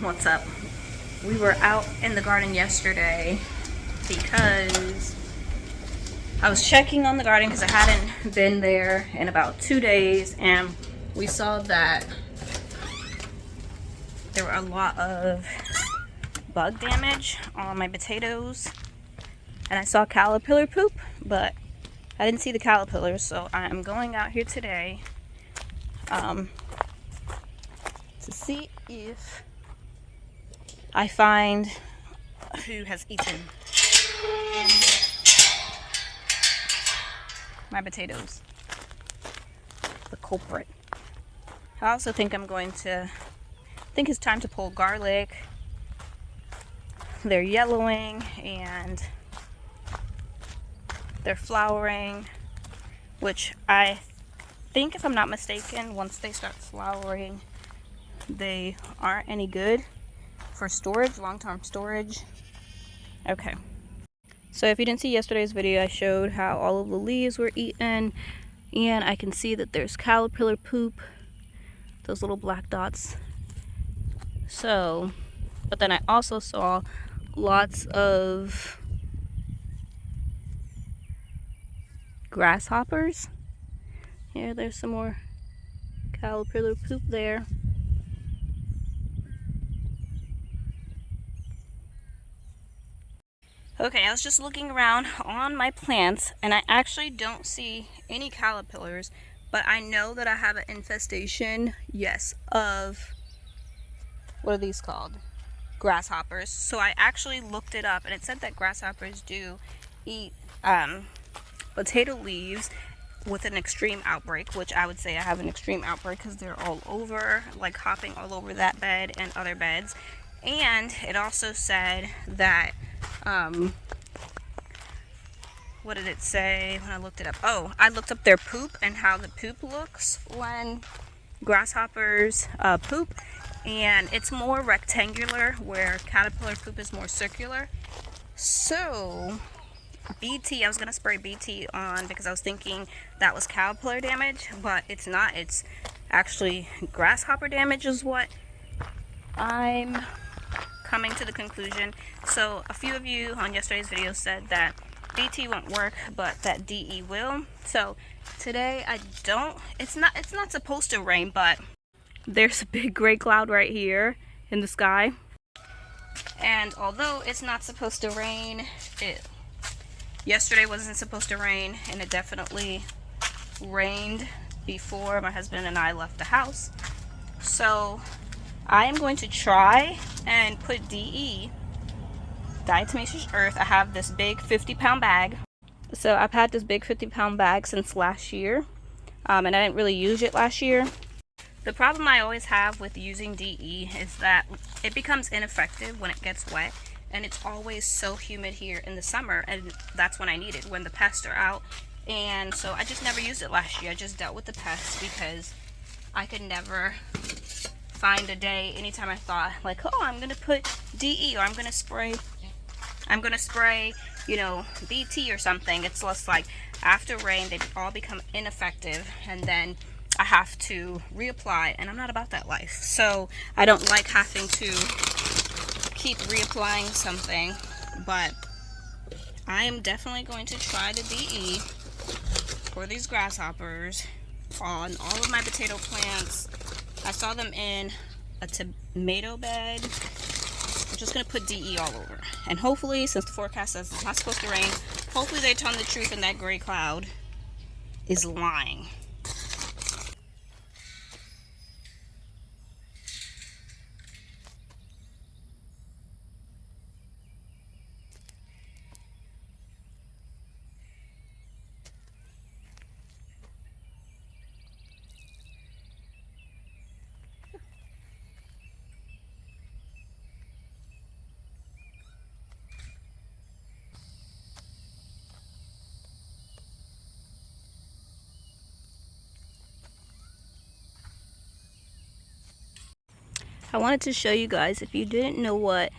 What's up? We were out in the garden yesterday because I was checking on the garden because I hadn't been there in about 2 days, and we saw that there were a lot of bug damage on my potatoes, and I saw caterpillar poop, but I didn't see the caterpillars, so I'm going out here today to see if I find who has eaten my potatoes, the culprit. I also think it's time to pull garlic. They're yellowing and they're flowering, which I think, if I'm not mistaken, once they start flowering, they aren't any good for storage, long-term storage. Okay. So if you didn't see yesterday's video, I showed how all of the leaves were eaten, and I can see that there's caterpillar poop, those little black dots. So, but then I also saw lots of grasshoppers. Here, there's some more caterpillar poop there. Okay, I was just looking around on my plants, and I actually don't see any caterpillars, but I know that I have an infestation, yes, of, what are these called? Grasshoppers. So I actually looked it up, and it said that grasshoppers do eat potato leaves with an extreme outbreak, which I would say I have an extreme outbreak because they're all over, like hopping all over that bed and other beds. And it also said that what did it say when I looked it up? Oh, I looked up their poop and how the poop looks when grasshoppers poop, and it's more rectangular where caterpillar poop is more circular. So BT, I was gonna spray BT on because I was thinking that was caterpillar damage, but it's not. It's actually grasshopper damage is what I'm coming to the conclusion. So a few of you on yesterday's video said that BT won't work, but that DE will. So today it's not supposed to rain, but there's a big gray cloud right here in the sky. And although it's not supposed to rain, yesterday wasn't supposed to rain, and it definitely rained before my husband and I left the house. So I am going to try and put DE, diatomaceous earth. I have this big 50-pound bag. So I've had this big 50-pound bag since last year, and I didn't really use it last year. The problem I always have with using DE is that it becomes ineffective when it gets wet, and it's always so humid here in the summer, and that's when I need it, when the pests are out. And so I just never used it last year. I just dealt with the pests because I could never find a day anytime I thought like, oh, I'm gonna put DE, or I'm gonna spray, you know, BT or something. It's less like after rain they all become ineffective, and then I have to reapply, and I'm not about that life. So I don't like having to keep reapplying something, but I am definitely going to try the DE for these grasshoppers on all of my potato plants. I saw them in a tomato bed. I'm just going to put DE all over. And hopefully, since the forecast says it's not supposed to rain, hopefully they tell the truth and that gray cloud is lying. I wanted to show you guys, if you didn't know what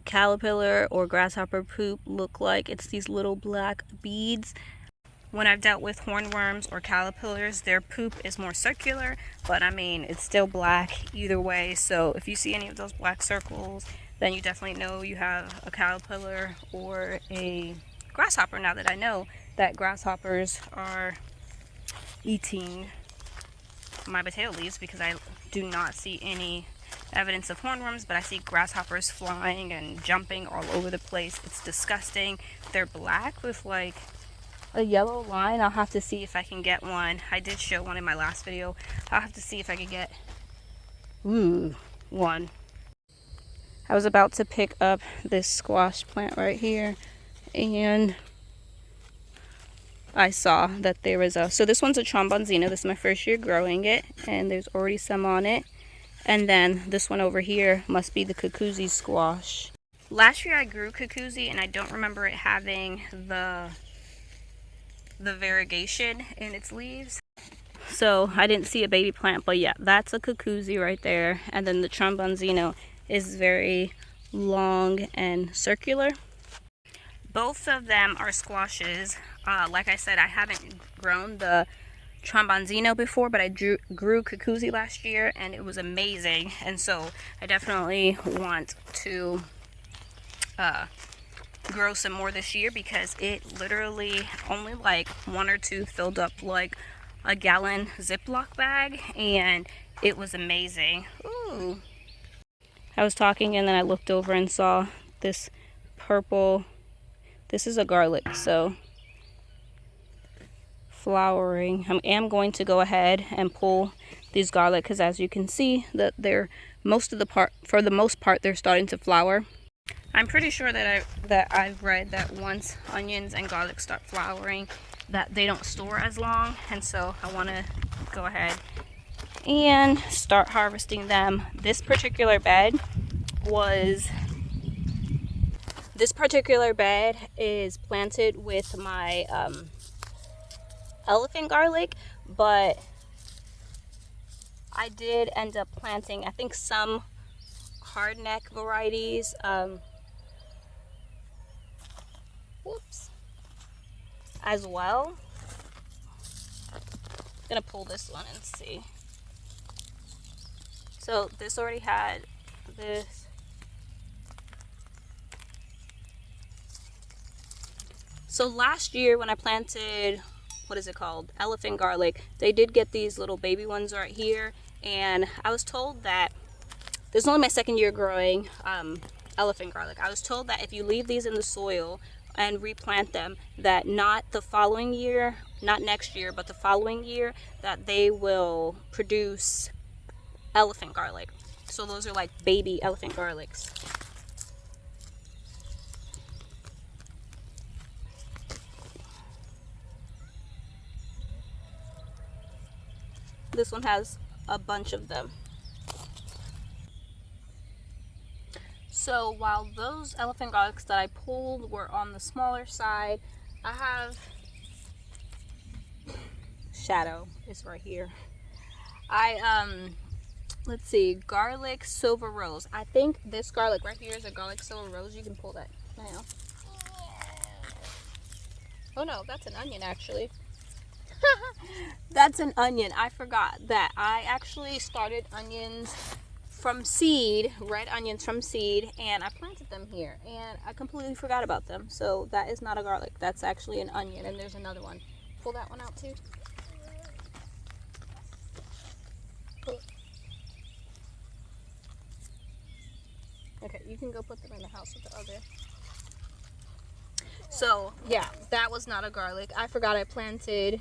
caterpillar or grasshopper poop look like, it's these little black beads. when I've dealt with hornworms or caterpillars, their poop is more circular, but I mean, it's still black either way. So if you see any of those black circles, then you definitely know you have a caterpillar or a grasshopper. Now that I know that grasshoppers are eating my potato leaves, because I do not see any evidence of hornworms, but I see grasshoppers flying and jumping all over the place. It's disgusting. They're black with like a yellow line. I'll have to see if I can get one. I did show one in my last video. I'll have to see if I can get one. I was about to pick up this squash plant right here, and I saw that there was so this one's a trombonzino. This is my first year growing it, and there's already some on it. And then this one over here must be the cucuzzi squash. Last year I grew cucuzzi, and I don't remember it having the variegation in its leaves. So I didn't see a baby plant, but yeah, that's a cucuzzi right there. And then the trombonzino is very long and circular. Both of them are squashes. Like I said, I haven't grown the trombonzino before, but I grew cucuzzi last year, and it was amazing. And so I definitely want to grow some more this year, because it literally only like one or two filled up like a gallon Ziploc bag, and it was amazing. Ooh. I was talking, and then I looked over and saw this purple. This is a garlic, so flowering. I am going to go ahead and pull these garlic, because as you can see that they're for the most part they're starting to flower. I'm pretty sure that I've read that once onions and garlic start flowering, that they don't store as long, and so I want to go ahead and start harvesting them. This particular bed is planted with my elephant garlic, but I did end up planting, I think, some hardneck varieties. As well. I'm gonna pull this one and see. So this already had this. So last year when I planted, what is it called? Elephant garlic, they did get these little baby ones right here, and I was told that this is only my second year growing elephant garlic. I was told that if you leave these in the soil and replant them, that not the following year, not next year, but the following year, that they will produce elephant garlic. So those are like baby elephant garlics. This one has a bunch of them. So while those elephant garlics that I pulled were on the smaller side, I have Shadow is right here. Let's see, garlic silver rose. I think this garlic right here is a garlic silver rose. You can pull that now. Oh no, that's an onion actually. That's an onion. I forgot that I actually started onions from seed, red onions from seed, and I planted them here, and I completely forgot about them. So that is not a garlic. That's actually an onion, and there's another one. Pull that one out too. Okay, you can go put them in the house with the other. So yeah, that was not a garlic. I forgot I planted.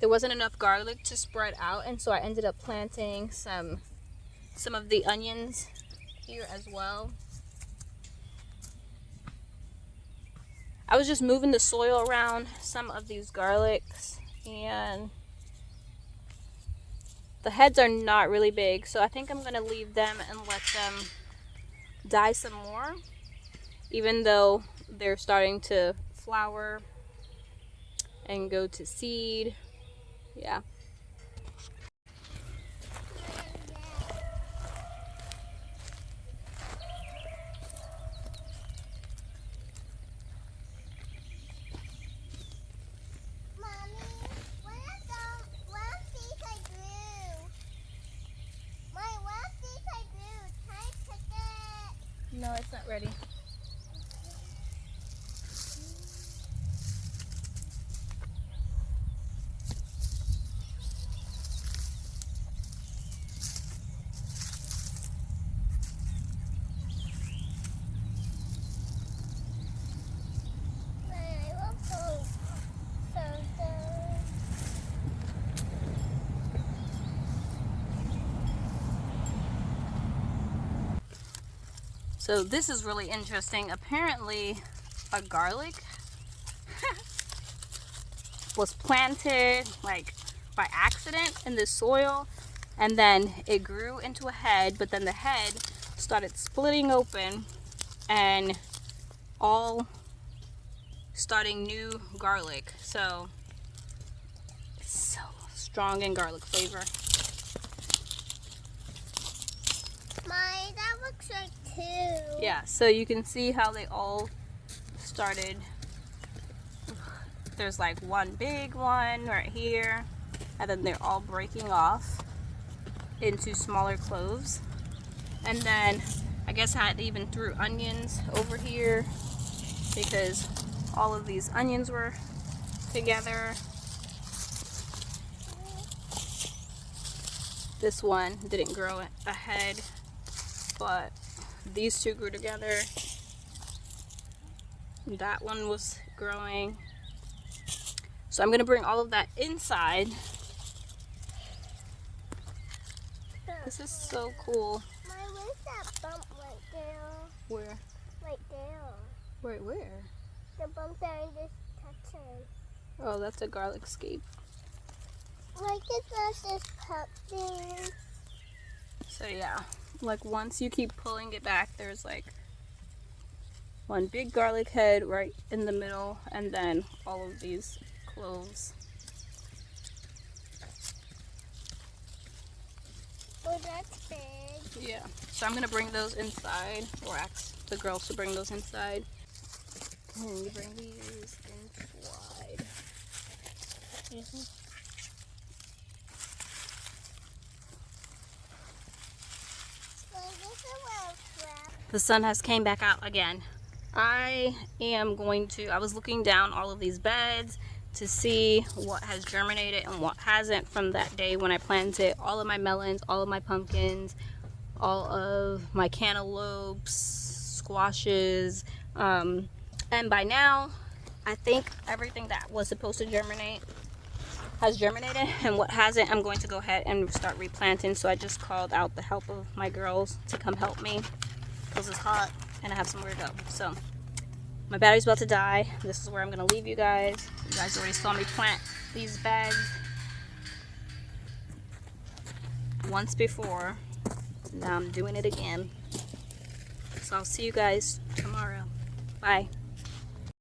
There wasn't enough garlic to spread out, and so I ended up planting some of the onions here as well. I was just moving the soil around some of these garlics, and the heads are not really big, so I think I'm gonna leave them and let them die some more, even though they're starting to flower and go to seed. Yeah. No, it's not ready. So this is really interesting. Apparently a garlic was planted like by accident in the soil, and then it grew into a head, but then the head started splitting open and all starting new garlic. So it's so strong in garlic flavor. That looks like two. Yeah, so you can see how they all started. There's like one big one right here, and then they're all breaking off into smaller cloves. And then I guess I had even threw onions over here because all of these onions were together. This one didn't grow a head, but these two grew together. That one was growing. So I'm gonna bring all of that inside. This is so cool. Where's that bump right there? Where? Right there. Where? The bump that I just touching. Oh, that's a garlic scape. Like it's not this cup thing. So yeah, like once you keep pulling it back, there's like one big garlic head right in the middle, and then all of these cloves. Oh, that's big. Yeah, so I'm gonna bring those inside, or ask the girls to bring those inside. And you bring these inside. The sun has came back out again. I was looking down all of these beds to see what has germinated and what hasn't from that day when I planted all of my melons, all of my pumpkins, all of my cantaloupes, squashes, and by now I think everything that was supposed to germinate has germinated, and what hasn't I'm going to go ahead and start replanting. So I just called out the help of my girls to come help me because it's hot and I have somewhere to go. So my battery's about to die. This is where I'm gonna leave you guys. You guys already saw me plant these beds once before. Now I'm doing it again. So I'll see you guys tomorrow. Bye.